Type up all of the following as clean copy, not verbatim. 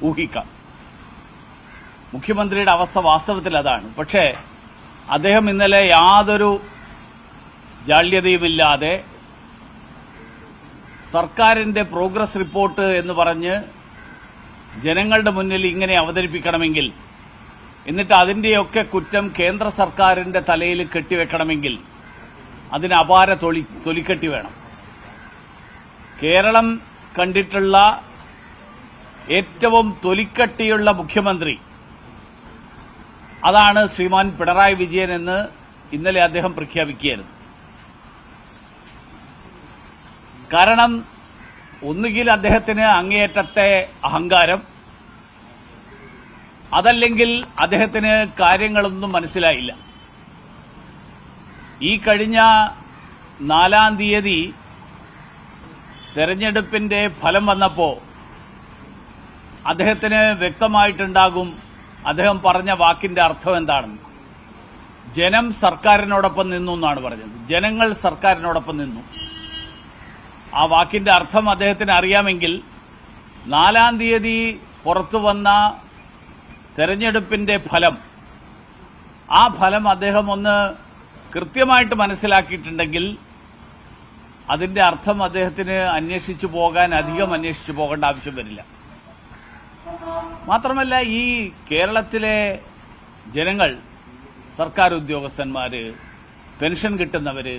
ഊഹിക്കാം. മുഖ്യമന്ത്രിയുടെ അവസ്ഥ വാസ്തവത്തിൽ അതാണ്. പക്ഷേ അദ്ദേഹം ഇന്നലെ യാതൊരു ജാള്യതയുമില്ലാതെ സർക്കാരിന്റെ പ്രോഗ്രസ് റിപ്പോർട്ട് എന്ന് പറഞ്ഞ് ജനങ്ങളുടെ മുന്നിൽ ഇങ്ങനെ അവതരിപ്പിക്കണമെങ്കിൽ, എന്നിട്ട് അതിന്റെയൊക്കെ കുറ്റം കേന്ദ്ര സർക്കാരിന്റെ തലയിൽ കെട്ടിവെക്കണമെങ്കിൽ അതിന് അപാര തൊലിക്കെട്ടി വേണം. കേരളം കണ്ടിട്ടുള്ള ഏറ്റവും തൊലിക്കട്ടിയുള്ള മുഖ്യമന്ത്രി അതാണ് ശ്രീമാൻ പിണറായി വിജയൻ എന്ന് ഇന്നലെ അദ്ദേഹം പ്രഖ്യാപിക്കുകയായിരുന്നു. കാരണം ഒന്നുകിൽ അദ്ദേഹത്തിന് അങ്ങേയറ്റത്തെ അഹങ്കാരം, അതല്ലെങ്കിൽ അദ്ദേഹത്തിന് കാര്യങ്ങളൊന്നും മനസ്സിലായില്ല. ഈ കഴിഞ്ഞ 4-ാം തീയതി തെരഞ്ഞെടുപ്പിന്റെ ഫലം വന്നപ്പോൾ അദ്ദേഹത്തിന് വ്യക്തമായിട്ടുണ്ടാകും അദ്ദേഹം പറഞ്ഞ വാക്കിന്റെ അർത്ഥം എന്താണെന്ന്. ജനം സർക്കാരിനോടൊപ്പം നിന്നു എന്നാണ് പറഞ്ഞത്. ജനങ്ങൾ സർക്കാരിനോടൊപ്പം നിന്നു. ആ വാക്കിന്റെ അർത്ഥം അദ്ദേഹത്തിന് അറിയാമെങ്കിൽ 4-ാം തീയതി പുറത്തുവന്ന തെരഞ്ഞെടുപ്പിന്റെ ഫലം, ആ ഫലം അദ്ദേഹം ഒന്ന് കൃത്യമായിട്ട് മനസ്സിലാക്കിയിട്ടുണ്ടെങ്കിൽ അതിന്റെ അർത്ഥം അദ്ദേഹത്തിന് അധികം അന്വേഷിച്ചു പോകേണ്ട ആവശ്യം വരില്ല. മാത്രമല്ല, ഈ കേരളത്തിലെ ജനങ്ങൾ, സർക്കാർ ഉദ്യോഗസ്ഥന്മാര്, പെൻഷൻ കിട്ടുന്നവര്,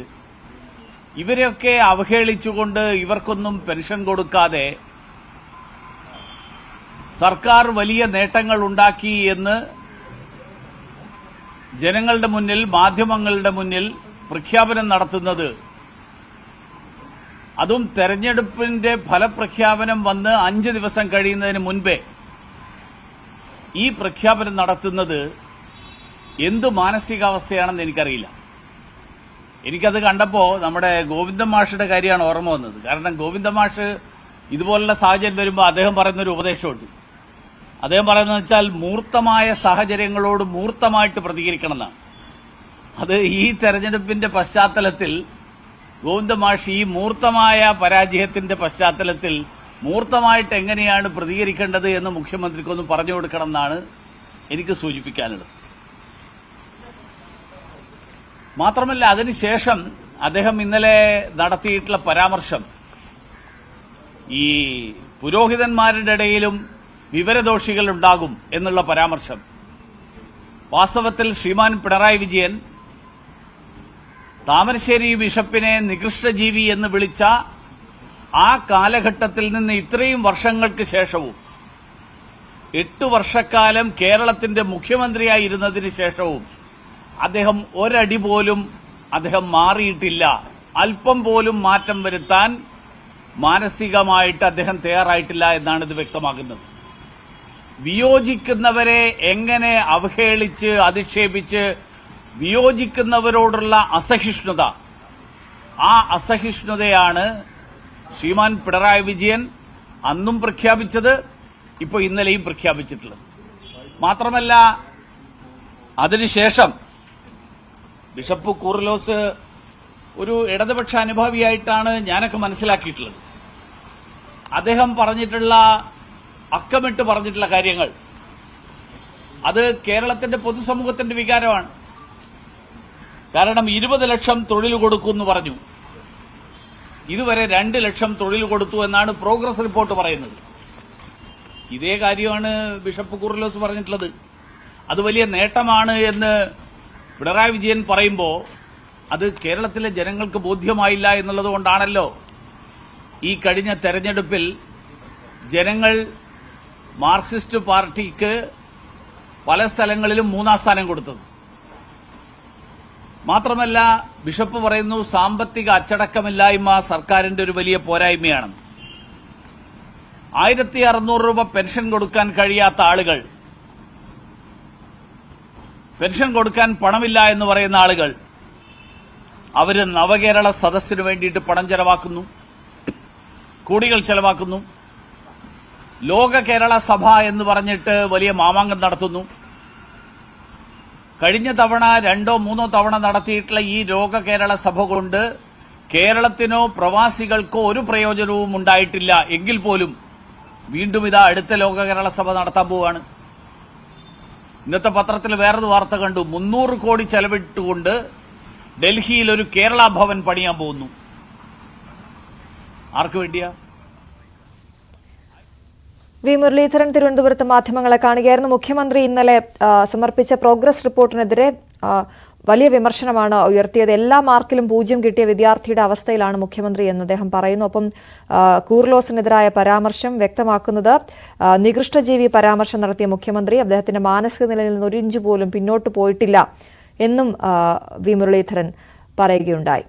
ഇവരെയൊക്കെ അവഹേളിച്ചുകൊണ്ട് ഇവർക്കൊന്നും പെൻഷൻ കൊടുക്കാതെ സർക്കാർ വലിയ നേട്ടങ്ങൾ ഉണ്ടാക്കി എന്ന് ജനങ്ങളുടെ മുന്നിൽ, മാധ്യമങ്ങളുടെ മുന്നിൽ പ്രഖ്യാപനം നടത്തുന്നത്, അതും തെരഞ്ഞെടുപ്പിന്റെ ഫലപ്രഖ്യാപനം വന്ന് 5 ദിവസം കഴിയുന്നതിന് മുൻപേ ഈ പ്രഖ്യാപനം നടത്തുന്നത് എന്തു മാനസികാവസ്ഥയാണെന്ന് എനിക്കറിയില്ല. എനിക്കത് കണ്ടപ്പോൾ നമ്മുടെ ഗോവിന്ദൻ മാഷിന്റെ കാര്യമാണ് ഓർമ്മ വന്നത്. കാരണം ഗോവിന്ദൻ മാഷ് ഇതുപോലുള്ള സാഹചര്യം വരുമ്പോൾ അദ്ദേഹം പറയുന്നൊരു ഉപദേശമുണ്ട്. അദ്ദേഹം പറയുന്നത് വെച്ചാൽ മൂർത്തമായ സാഹചര്യങ്ങളോട് മൂർത്തമായിട്ട് പ്രതികരിക്കണം എന്നാണ്. അത് ഈ തെരഞ്ഞെടുപ്പിന്റെ പശ്ചാത്തലത്തിൽ ഗോവിന്ദൻ മാഷ് ഈ മൂർത്തമായ പരാജയത്തിന്റെ പശ്ചാത്തലത്തിൽ മൂർത്തമായിട്ട് എങ്ങനെയാണ് പ്രതികരിക്കേണ്ടത് എന്ന് മുഖ്യമന്ത്രിക്കൊന്ന് പറഞ്ഞു കൊടുക്കണം എന്നാണ് എനിക്ക് സൂചിപ്പിക്കാനുള്ളത്. മാത്രമല്ല, അതിനുശേഷം അദ്ദേഹം ഇന്നലെ നടത്തിയിട്ടുള്ള പരാമർശം, ഈ പുരോഹിതന്മാരുടെ ഇടയിലും വിവരദോഷികൾ ഉണ്ടാകും എന്നുള്ള പരാമർശം, വാസ്തവത്തിൽ ശ്രീമാൻ പിണറായി വിജയൻ താമരശ്ശേരി ബിഷപ്പിനെ നികൃഷ്ടജീവി എന്ന് വിളിച്ച ആ കാലഘട്ടത്തിൽ നിന്ന് ഇത്രയും വർഷങ്ങൾക്ക് ശേഷവും, 8 വർഷക്കാലം കേരളത്തിന്റെ മുഖ്യമന്ത്രിയായിരുന്നതിന് ശേഷവും അദ്ദേഹം ഒരടി പോലും അദ്ദേഹം മാറിയിട്ടില്ല. അല്പം പോലും മാറ്റം വരുത്താൻ മാനസികമായിട്ട് അദ്ദേഹം തയ്യാറായിട്ടില്ല എന്നാണ് ഇത് വ്യക്തമാക്കുന്നത്. വിയോജിക്കുന്നവരെ എങ്ങനെ അവഹേളിച്ച് അധിക്ഷേപിച്ച് വിയോജിക്കുന്നവരോടുള്ള അസഹിഷ്ണുത, ആ അസഹിഷ്ണുതയാണ് ശ്രീമാൻ പിണറായി വിജയൻ അന്നും പ്രഖ്യാപിച്ചത്, ഇപ്പോൾ ഇന്നലെയും പ്രഖ്യാപിച്ചിട്ടുള്ളത്. മാത്രമല്ല, അതിനുശേഷം ബിഷപ്പ് കൂറിലോസ് ഒരു ഇടതുപക്ഷ അനുഭാവിയായിട്ടാണ് ഞാനൊക്കെ മനസ്സിലാക്കിയിട്ടുള്ളത്. അദ്ദേഹം പറഞ്ഞിട്ടുള്ള, അക്കമിട്ട് പറഞ്ഞിട്ടുള്ള കാര്യങ്ങൾ അത് കേരളത്തിന്റെ പൊതുസമൂഹത്തിന്റെ വികാരമാണ്. കാരണം 20 ലക്ഷം തൊഴിൽ കൊടുക്കുമെന്ന് പറഞ്ഞു. ഇതുവരെ 2 ലക്ഷം തൊഴിൽ കൊടുത്തു എന്നാണ് പ്രോഗ്രസ് റിപ്പോർട്ട് പറയുന്നത്. ഇതേ കാര്യമാണ് ബിഷപ്പ് കൂറിലോസ് പറഞ്ഞിട്ടുള്ളത്. അത് വലിയ നേട്ടമാണ് എന്ന് പിണറായി വിജയൻ പറയുമ്പോൾ അത് കേരളത്തിലെ ജനങ്ങൾക്ക് ബോധ്യമായില്ല എന്നുള്ളതുകൊണ്ടാണല്ലോ ഈ കഴിഞ്ഞ തെരഞ്ഞെടുപ്പിൽ ജനങ്ങൾ മാർക്സിസ്റ്റ് പാർട്ടിക്ക് പല സ്ഥലങ്ങളിലും 3-ാം സ്ഥാനം കൊടുത്തത്. മാത്രമല്ല, ബിഷപ്പ് പറയുന്നു സാമ്പത്തിക അച്ചടക്കമില്ലായ്മ സർക്കാരിന്റെ ഒരു വലിയ പോരായ്മയാണ്. 1600 രൂപ പെൻഷൻ കൊടുക്കാൻ കഴിയാത്ത ആളുകൾ, പെൻഷൻ കൊടുക്കാൻ പണമില്ല എന്ന് പറയുന്ന ആളുകൾ, അവര് നവകേരള സദസ്സിന് വേണ്ടിയിട്ട് പണം ചെലവാക്കുന്നു, കോടികൾ ചെലവാക്കുന്നു. ലോക കേരള സഭ എന്ന് പറഞ്ഞിട്ട് വലിയ മാമാങ്കം നടത്തുന്നു. കഴിഞ്ഞ തവണ 2-3 തവണ നടത്തിയിട്ടുള്ള ഈ ലോക കേരള സഭ കൊണ്ട് കേരളത്തിനോ പ്രവാസികൾക്കോ ഒരു പ്രയോജനവും ഉണ്ടായിട്ടില്ല. എങ്കിൽ പോലും വീണ്ടും ഇതാ അടുത്ത ലോക കേരള സഭ നടത്താൻ പോവുകയാണ്. ഇന്നത്തെ പത്രത്തിൽ വേറൊരു വാർത്ത കണ്ടു. 300 കോടി ചെലവിട്ടുകൊണ്ട് ഡൽഹിയിൽ ഒരു കേരള ഭവൻ പണിയാൻ പോകുന്നു. ആർക്ക് വേണ്ടിയാ? വി മുരളീധരൻ തിരുവനന്തപുരത്ത് മാധ്യമങ്ങളെ കാണുകയായിരുന്നു. മുഖ്യമന്ത്രി ഇന്നലെ സമർപ്പിച്ച പ്രോഗ്രസ് റിപ്പോർട്ടിനെതിരെ വലിയ വിമർശനമാണ് ഉയർത്തിയത്. എല്ലാ മാർക്കിലും 0 കിട്ടിയ വിദ്യാർത്ഥിയുടെ അവസ്ഥയിലാണ് മുഖ്യമന്ത്രി എന്ന് അദ്ദേഹം പറയുന്നു. ഒപ്പം കൂർലോസിനെതിരായ പരാമർശം വ്യക്തമാക്കുന്നത് നികൃഷ്ടജീവി പരാമർശം നടത്തിയ മുഖ്യമന്ത്രി അദ്ദേഹത്തിന്റെ മാനസിക നിലയിൽ നിന്ന് 1 ഇഞ്ച് പോലും പിന്നോട്ട് പോയിട്ടില്ല എന്നും വി മുരളീധരൻ പറയുകയുണ്ടായി.